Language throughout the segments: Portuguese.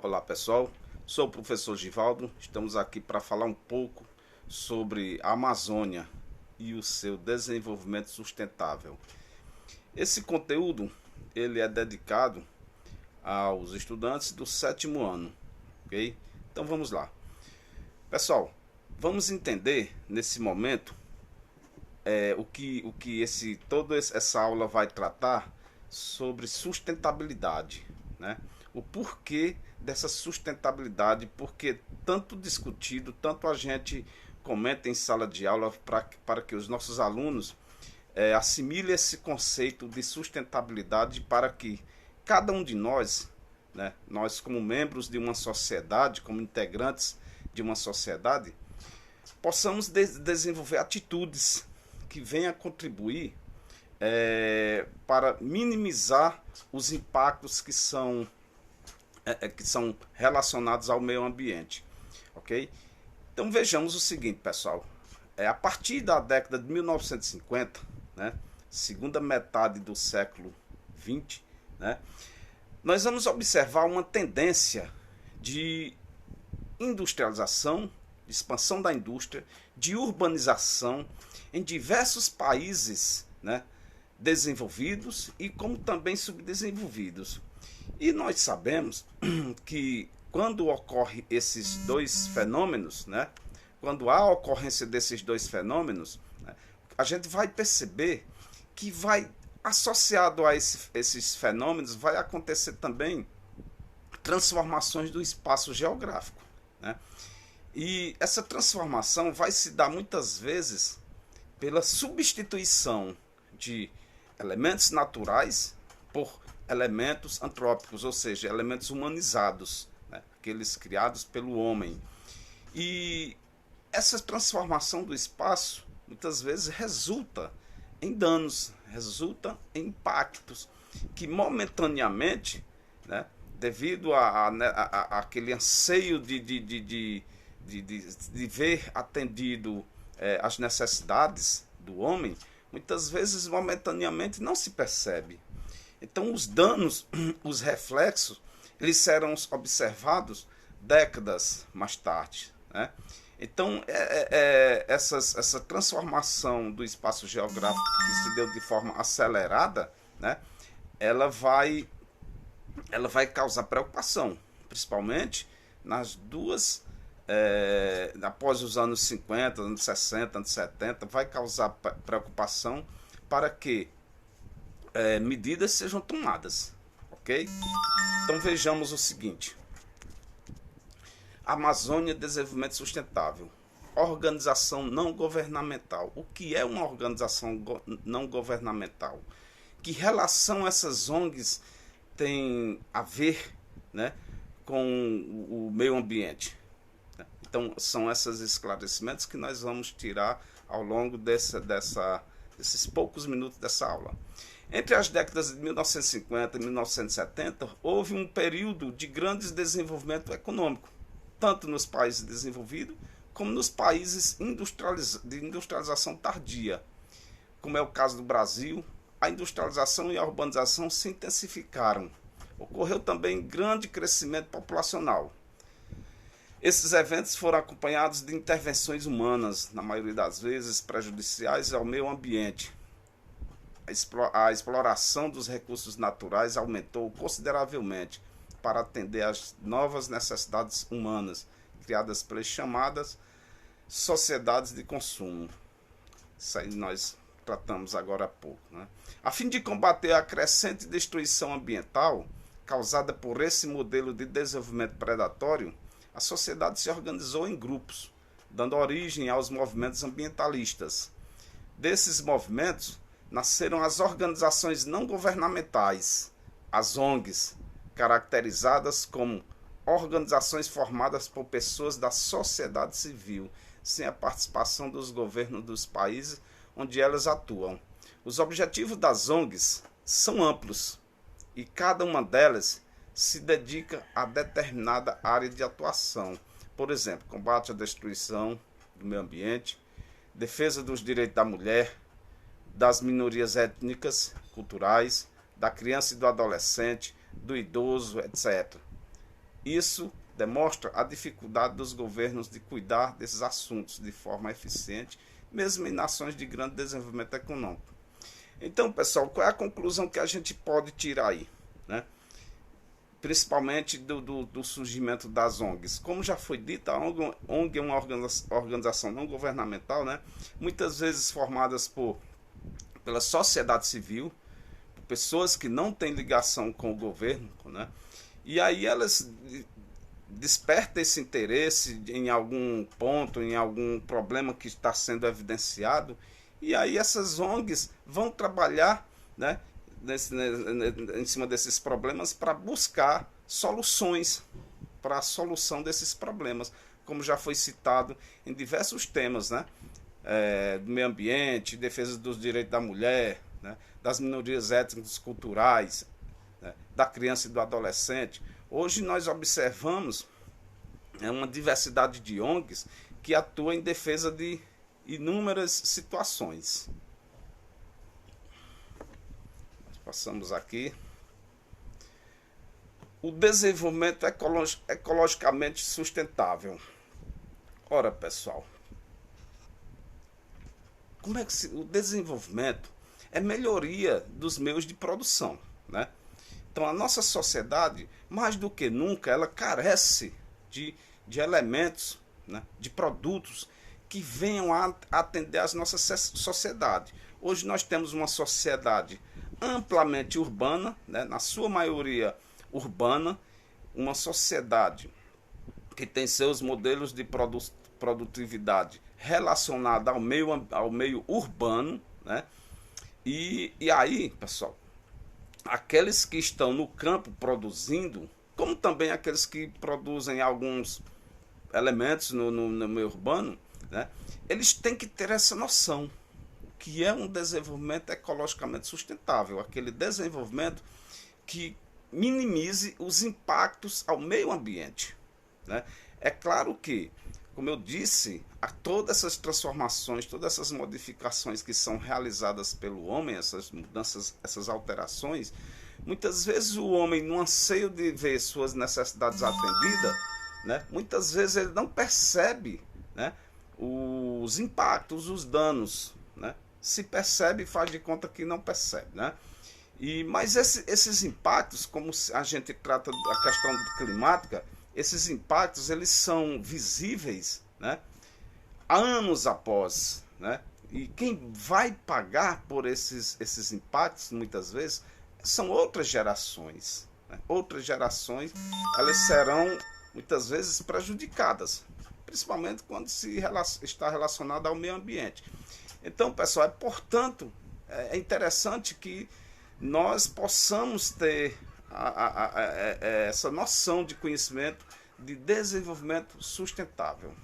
Olá pessoal, sou o professor Givaldo, estamos aqui para falar um pouco sobre a Amazônia e o seu desenvolvimento sustentável. Esse conteúdo ele é dedicado aos estudantes do 7º ano, ok? Então vamos lá. Pessoal, vamos entender nesse momento toda essa aula vai tratar sobre sustentabilidade, né? O porquê dessa sustentabilidade, porque tanto discutido, tanto a gente comenta em sala de aula para que os nossos alunos assimilem esse conceito de sustentabilidade para que cada um de nós, né, nós como membros de uma sociedade, como integrantes de uma sociedade, possamos desenvolver atitudes que venham a contribuir para minimizar os impactos que são relacionados ao meio ambiente, ok? Então vejamos o seguinte, pessoal, a partir da década de 1950, né, segunda metade do século XX, né, nós vamos observar uma tendência de industrialização, de expansão da indústria, de urbanização em diversos países, né, desenvolvidos e como também subdesenvolvidos. E nós sabemos que quando ocorre esses dois fenômenos, né, quando há a ocorrência desses dois fenômenos, né, a gente vai perceber que vai associado a esses fenômenos vai acontecer também transformações do espaço geográfico, né? E essa transformação vai se dar muitas vezes pela substituição de elementos naturais por elementos antrópicos, ou seja, elementos humanizados, né? Aqueles criados pelo homem. E essa transformação do espaço muitas vezes resulta em danos, resulta em impactos que momentaneamente, né, devido àquele anseio de ver atendido as necessidades do homem, muitas vezes momentaneamente não se percebe. Então os danos, os reflexos, eles serão observados décadas mais tarde, né? Então essa transformação do espaço geográfico que se deu de forma acelerada, né, ela vai causar preocupação, principalmente nas duas após os anos 50, anos 60, anos 70, vai causar preocupação para que medidas sejam tomadas, ok? Então vejamos o seguinte: Amazônia Desenvolvimento Sustentável, organização não governamental. O que é uma organização não governamental? Que relação essas ONGs têm a ver, né, com o meio ambiente? Então são esses esclarecimentos que nós vamos tirar ao longo desses poucos minutos dessa aula. Entre as décadas de 1950 e 1970, houve um período de grande desenvolvimento econômico, tanto nos países desenvolvidos como nos países de industrialização tardia, como é o caso do Brasil. A industrialização e a urbanização se intensificaram. Ocorreu também grande crescimento populacional. Esses eventos foram acompanhados de intervenções humanas, na maioria das vezes prejudiciais ao meio ambiente. A exploração dos recursos naturais aumentou consideravelmente para atender às novas necessidades humanas, criadas pelas chamadas sociedades de consumo. Isso aí nós tratamos agora há pouco, né? A fim de combater a crescente destruição ambiental causada por esse modelo de desenvolvimento predatório, a sociedade se organizou em grupos, dando origem aos movimentos ambientalistas. Desses movimentos nasceram as organizações não governamentais, as ONGs, caracterizadas como organizações formadas por pessoas da sociedade civil, sem a participação dos governos dos países onde elas atuam. Os objetivos das ONGs são amplos e cada uma delas se dedica a determinada área de atuação. Por exemplo, combate à destruição do meio ambiente, defesa dos direitos da mulher, das minorias étnicas, culturais, da criança e do adolescente, do idoso, etc. Isso demonstra a dificuldade dos governos de cuidar desses assuntos de forma eficiente, mesmo em nações de grande desenvolvimento econômico. Então, pessoal, qual é a conclusão que a gente pode tirar aí, né? Principalmente do surgimento das ONGs. Como já foi dito, a ONG é uma organização não governamental, né? Muitas vezes formadas pela sociedade civil, por pessoas que não têm ligação com o governo, né? E aí elas despertam esse interesse em algum ponto, em algum problema que está sendo evidenciado, e aí essas ONGs vão trabalhar, né, em cima desses problemas para buscar soluções para a solução desses problemas, como já foi citado em diversos temas, né? Do meio ambiente, defesa dos direitos da mulher, né? Das minorias étnicas culturais, né? Da criança e do adolescente. Hoje nós observamos uma diversidade de ONGs que atuam em defesa de inúmeras situações. Passamos aqui. O desenvolvimento ecologicamente sustentável. Ora, pessoal, como é que o desenvolvimento é melhoria dos meios de produção, né? Então a nossa sociedade, mais do que nunca, ela carece de elementos, né, de produtos que venham a atender às nossas sociedades. Hoje nós temos uma sociedade amplamente urbana, né, na sua maioria urbana, uma sociedade que tem seus modelos de produtividade relacionada ao meio urbano, né? E aí, pessoal, aqueles que estão no campo produzindo, como também aqueles que produzem alguns elementos no meio urbano, né? Eles têm que ter essa noção que é um desenvolvimento ecologicamente sustentável, aquele desenvolvimento que minimize os impactos ao meio ambiente, né? É claro que, como eu disse, a todas essas transformações, todas essas modificações que são realizadas pelo homem, essas mudanças, essas alterações, muitas vezes o homem, no anseio de ver suas necessidades atendidas, né, muitas vezes ele não percebe, né, os impactos, os danos, né? Se percebe e faz de conta que não percebe, né? Mas esses impactos, como a gente trata da questão climática, esses impactos eles são visíveis, né, anos após, né? E quem vai pagar por esses impactos, muitas vezes, são outras gerações, né? Outras gerações, elas serão, muitas vezes, prejudicadas, principalmente quando está relacionado ao meio ambiente. Então, pessoal, portanto, é interessante que nós possamos ter essa noção de conhecimento de desenvolvimento sustentável.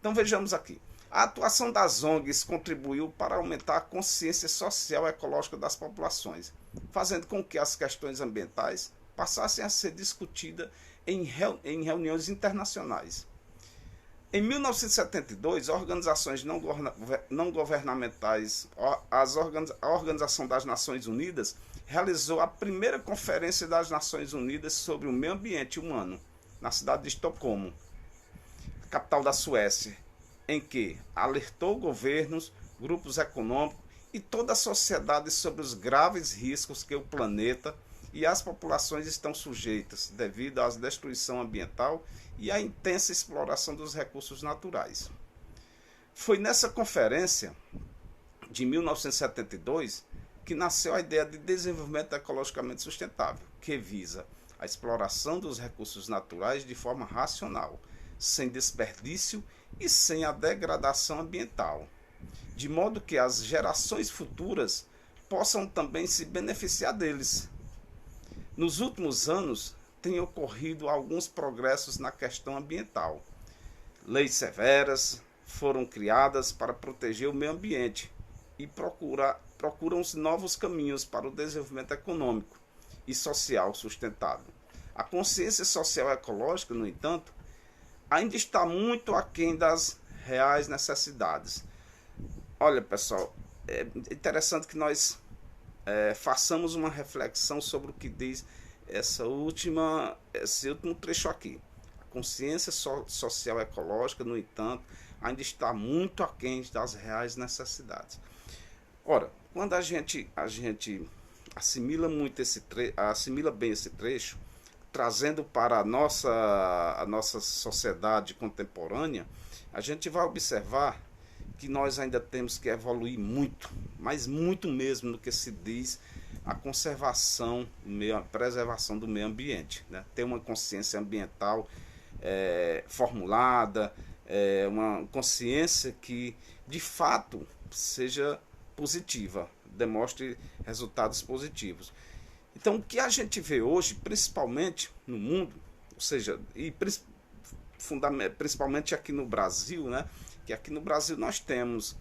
Então vejamos aqui. A atuação das ONGs contribuiu para aumentar a consciência social e ecológica das populações, fazendo com que as questões ambientais passassem a ser discutidas em reuniões internacionais. Em 1972, organizações não governamentais, a Organização das Nações Unidas, realizou a primeira Conferência das Nações Unidas sobre o Meio Ambiente Humano, na cidade de Estocolmo, capital da Suécia, em que alertou governos, grupos econômicos e toda a sociedade sobre os graves riscos que o planeta e as populações estão sujeitas devido à destruição ambiental e à intensa exploração dos recursos naturais. Foi nessa conferência de 1972 que nasceu a ideia de desenvolvimento ecologicamente sustentável, que visa a exploração dos recursos naturais de forma racional, sem desperdício e sem a degradação ambiental, de modo que as gerações futuras possam também se beneficiar deles. Nos últimos anos, têm ocorrido alguns progressos na questão ambiental. Leis severas foram criadas para proteger o meio ambiente e procuram-se novos caminhos para o desenvolvimento econômico e social sustentável. A consciência social e ecológica, no entanto, ainda está muito aquém das reais necessidades. Olha, pessoal, é interessante que nós façamos uma reflexão sobre o que diz esse último trecho aqui. A consciência social ecológica, no entanto, ainda está muito aquém das reais necessidades. Ora, quando a gente assimila bem esse trecho, trazendo para a nossa sociedade contemporânea, a gente vai observar que nós ainda temos que evoluir muito, mas muito mesmo no que se diz a conservação, a preservação do meio ambiente, né? Ter uma consciência ambiental formulada, uma consciência que de fato seja positiva, demonstre resultados positivos. Então, o que a gente vê hoje, principalmente no mundo, ou seja, principalmente aqui no Brasil, né? Que aqui no Brasil nós temos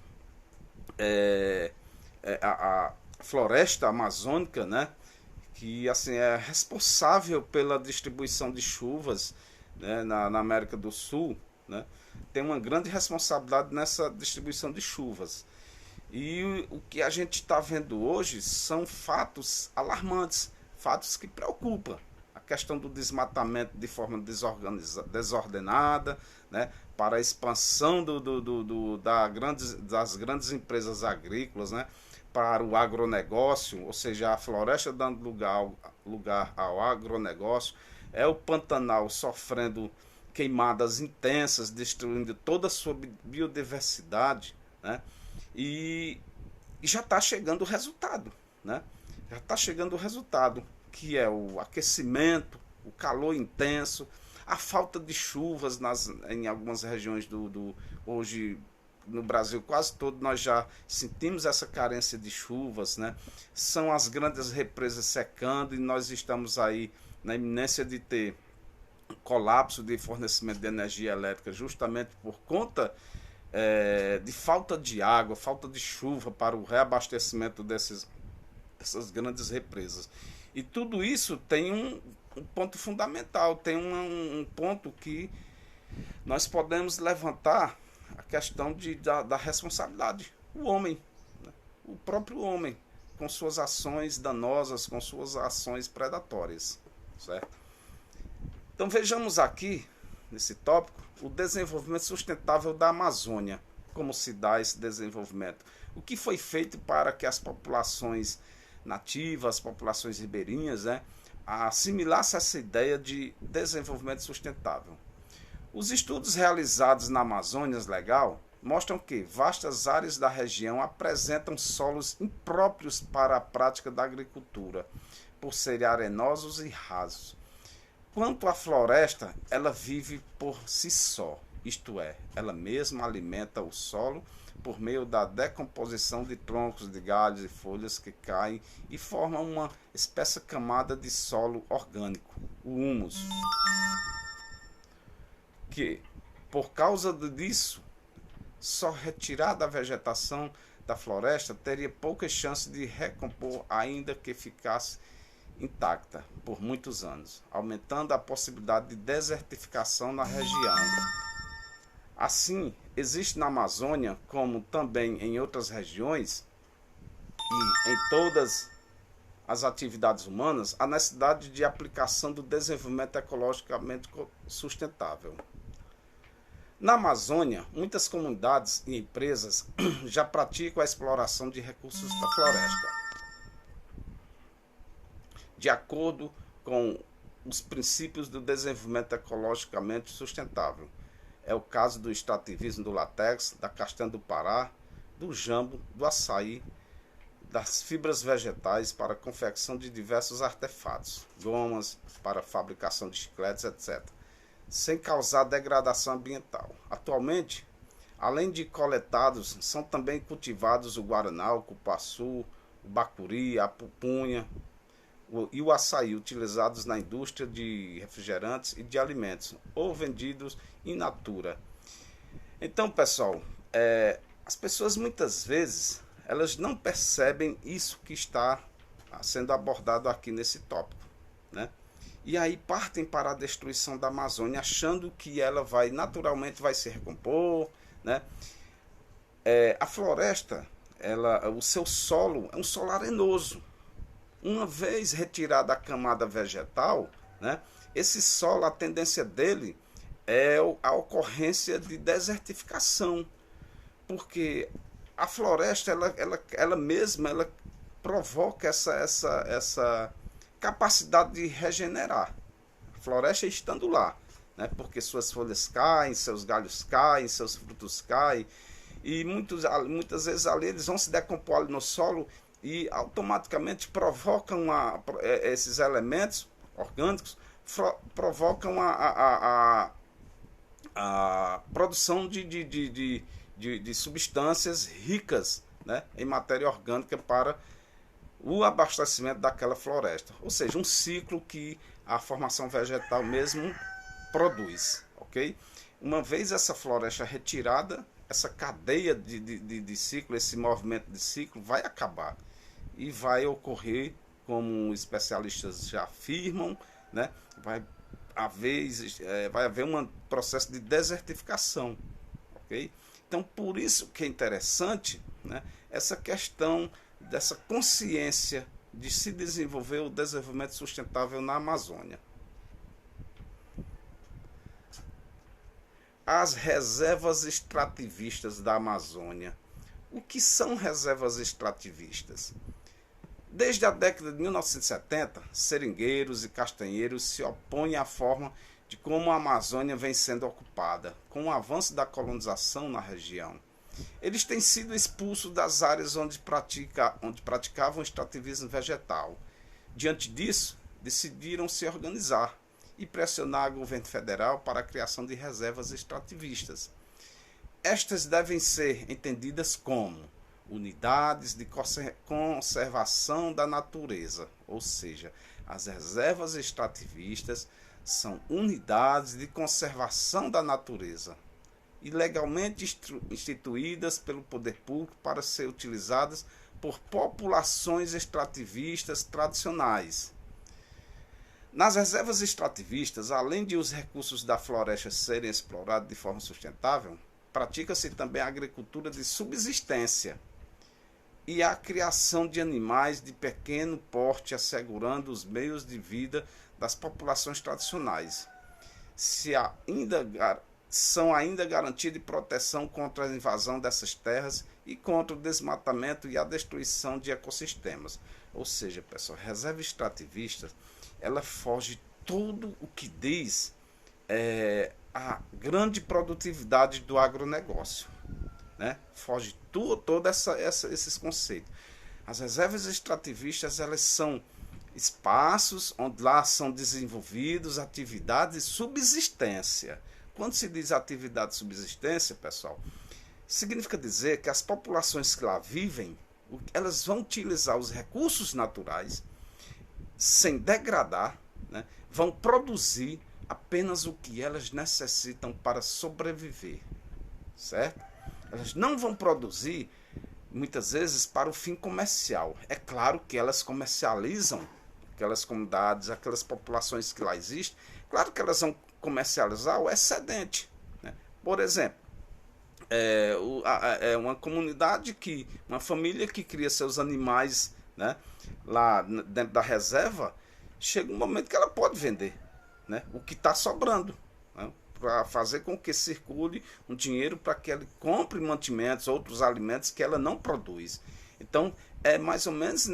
a floresta amazônica, né? Que assim é responsável pela distribuição de chuvas, né? na América do Sul, né? Tem uma grande responsabilidade nessa distribuição de chuvas. E o que a gente está vendo hoje são fatos alarmantes, fatos que preocupam. A questão do desmatamento de forma desordenada, né, para a expansão das grandes empresas agrícolas, né, para o agronegócio, ou seja, a floresta dando lugar ao agronegócio, é o Pantanal sofrendo queimadas intensas, destruindo toda a sua biodiversidade, né? E já está chegando o resultado, né? Já está chegando o resultado, que é o aquecimento, o calor intenso, a falta de chuvas em algumas regiões hoje no Brasil quase todo nós já sentimos essa carência de chuvas, né? São as grandes represas secando e nós estamos aí na iminência de ter colapso de fornecimento de energia elétrica justamente por conta de falta de água, falta de chuva para o reabastecimento dessas grandes represas. E tudo isso tem um ponto fundamental, tem um ponto que nós podemos levantar a questão da responsabilidade. O homem, né? O próprio homem, com suas ações danosas, com suas ações predatórias. Certo? Então vejamos aqui, nesse tópico, o desenvolvimento sustentável da Amazônia. Como se dá esse desenvolvimento? O que foi feito para que as populações nativas, as populações ribeirinhas, né, assimilassem essa ideia de desenvolvimento sustentável? Os estudos realizados na Amazônia Legal mostram que vastas áreas da região apresentam solos impróprios para a prática da agricultura, por serem arenosos e rasos. Quanto à floresta, ela vive por si só, isto é, ela mesma alimenta o solo por meio da decomposição de troncos de galhos e folhas que caem e formam uma espessa camada de solo orgânico, o humus, que, por causa disso, só retirar da vegetação da floresta teria poucas chances de recompor, ainda que ficasse intacta por muitos anos, aumentando a possibilidade de desertificação na região. Assim, existe na Amazônia, como também em outras regiões e em todas as atividades humanas, a necessidade de aplicação do desenvolvimento ecologicamente sustentável. Na Amazônia, muitas comunidades e empresas já praticam a exploração de recursos da floresta, de acordo com os princípios do desenvolvimento ecologicamente sustentável. É o caso do extrativismo do látex, da castanha do Pará, do jambo, do açaí, das fibras vegetais para a confecção de diversos artefatos, gomas para a fabricação de chicletes, etc., sem causar degradação ambiental. Atualmente, além de coletados, são também cultivados o guaraná, o cupuaçu, o bacuri, a pupunha e o açaí, utilizados na indústria de refrigerantes e de alimentos, ou vendidos in natura. Então, pessoal, as pessoas muitas vezes elas não percebem isso que está sendo abordado aqui nesse tópico, né? E aí partem para a destruição da Amazônia, achando que ela naturalmente vai se recompor, né? A floresta, o seu solo é um solo arenoso. Uma vez retirada a camada vegetal, né, esse solo, a tendência dele é a ocorrência de desertificação, porque a floresta, ela mesma, ela provoca essa capacidade de regenerar. A floresta estando lá, né, porque suas folhas caem, seus galhos caem, seus frutos caem, e muitas vezes ali eles vão se decompor ali no solo e automaticamente provocam esses elementos orgânicos, provocam a produção de substâncias ricas, né, em matéria orgânica para o abastecimento daquela floresta. Ou seja, um ciclo que a formação vegetal mesmo produz. Ok? Uma vez essa floresta retirada, essa cadeia de ciclo, esse movimento de ciclo vai acabar. E vai ocorrer, como especialistas já afirmam, né, vai haver um processo de desertificação. Ok? Então, por isso que é interessante, né, essa questão dessa consciência de se desenvolver o desenvolvimento sustentável na Amazônia. As reservas extrativistas da Amazônia. O que são reservas extrativistas? Desde a década de 1970, seringueiros e castanheiros se opõem à forma de como a Amazônia vem sendo ocupada, com o avanço da colonização na região. Eles têm sido expulsos das áreas onde praticavam extrativismo vegetal. Diante disso, decidiram se organizar e pressionar o governo federal para a criação de reservas extrativistas. Estas devem ser entendidas como unidades de conservação da natureza, ou seja, as reservas extrativistas são unidades de conservação da natureza e legalmente instituídas pelo poder público para ser utilizadas por populações extrativistas tradicionais. Nas reservas extrativistas, além de os recursos da floresta serem explorados de forma sustentável, pratica-se também a agricultura de subsistência e a criação de animais de pequeno porte, assegurando os meios de vida das populações tradicionais. São ainda garantia de proteção contra a invasão dessas terras e contra o desmatamento e a destruição de ecossistemas. Ou seja, pessoal, a reserva extrativista, ela foge tudo o que diz a grande produtividade do agronegócio, né? Foge todos esses conceitos. As reservas extrativistas, elas são espaços onde lá são desenvolvidos atividades de subsistência. Quando se diz atividade de subsistência, pessoal, significa dizer que as populações que lá vivem, elas vão utilizar os recursos naturais sem degradar, né? Vão produzir apenas o que elas necessitam para sobreviver, certo? Elas não vão produzir, muitas vezes, para o fim comercial. É claro que elas comercializam aquelas comunidades, aquelas populações que lá existem, claro que elas vão comercializar o excedente, né? Por exemplo, uma comunidade uma família que cria seus animais, né, lá dentro da reserva, chega um momento que ela pode vender, né, o que está sobrando, né, para fazer com que circule um dinheiro para que ela compre mantimentos, outros alimentos que ela não produz. Então, é mais ou menos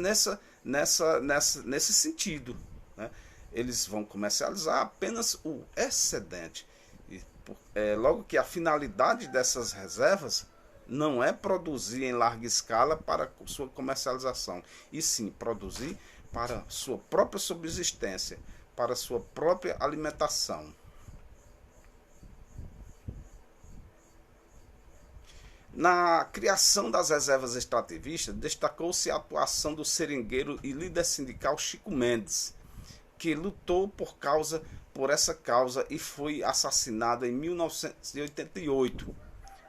nesse sentido, né? Eles vão comercializar apenas o excedente. Logo que a finalidade dessas reservas não é produzir em larga escala para sua comercialização, e sim produzir para sua própria subsistência, para sua própria alimentação. Na criação das reservas extrativistas, destacou-se a atuação do seringueiro e líder sindical Chico Mendes, que lutou por essa causa e foi assassinado em 1988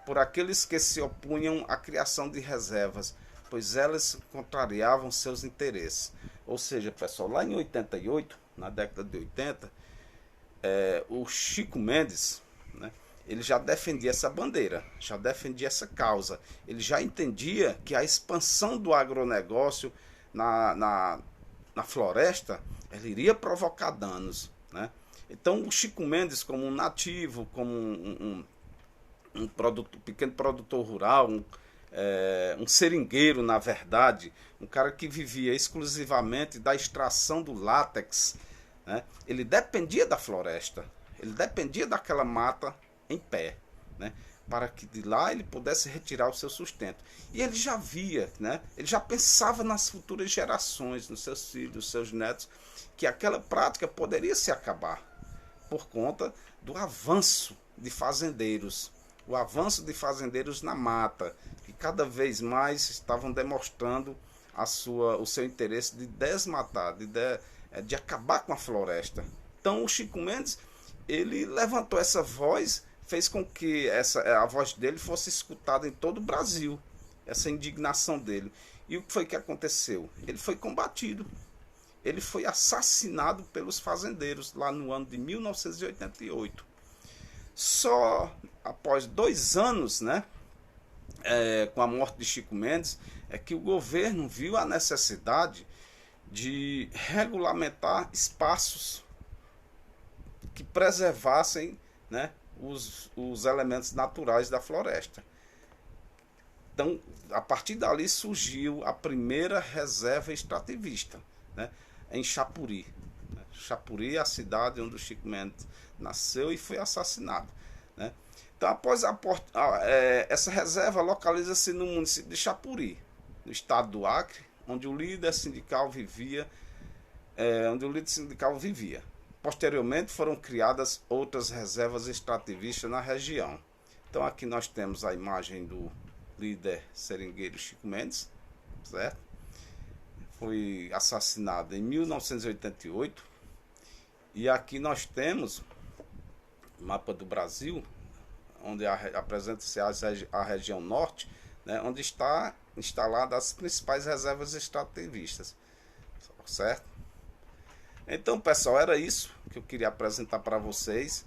por aqueles que se opunham à criação de reservas, pois elas contrariavam seus interesses. Ou seja, pessoal, lá em 88, na década de 80, o Chico Mendes, né, ele já defendia essa bandeira, já defendia essa causa. Ele já entendia que a expansão do agronegócio na floresta, ela iria provocar danos, né? Então o Chico Mendes, como um nativo, como pequeno produtor rural, um seringueiro, na verdade, um cara que vivia exclusivamente da extração do látex, né? Ele dependia da floresta, ele dependia daquela mata em pé, né? Para que de lá ele pudesse retirar o seu sustento. E ele já via, né? Ele já pensava nas futuras gerações, nos seus filhos, nos seus netos, que aquela prática poderia se acabar por conta do avanço de fazendeiros, o avanço de fazendeiros na mata, que cada vez mais estavam demonstrando o seu interesse de desmatar, de acabar com a floresta. Então o Chico Mendes, ele levantou essa voz, fez com que a voz dele fosse escutada em todo o Brasil, essa indignação dele. E o que foi que aconteceu? Ele foi combatido. Ele foi assassinado pelos fazendeiros lá no ano de 1988. Só após 2 anos, né, com a morte de Chico Mendes, é que o governo viu a necessidade de regulamentar espaços que preservassem, né, os elementos naturais da floresta. Então, a partir dali surgiu a primeira reserva extrativista, né, em Chapuri. Chapuri é a cidade onde o Chico Mendes nasceu e foi assassinado, né? Então, após essa reserva localiza-se no município de Chapuri, no estado do Acre, onde o líder sindical vivia. Posteriormente foram criadas outras reservas extrativistas na região. Então aqui nós temos a imagem do líder seringueiro Chico Mendes, certo? Foi assassinado em 1988. E aqui nós temos o mapa do Brasil, onde apresenta-se a região norte, né, onde está instalada as principais reservas extrativistas, certo? Então, pessoal, era isso que eu queria apresentar para vocês.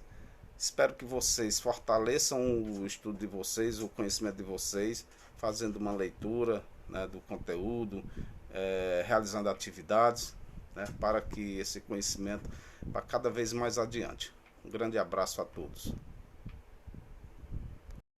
Espero que vocês fortaleçam o estudo de vocês, o conhecimento de vocês, fazendo uma leitura, né, do conteúdo, realizando atividades, né, para que esse conhecimento vá cada vez mais adiante. Um grande abraço a todos.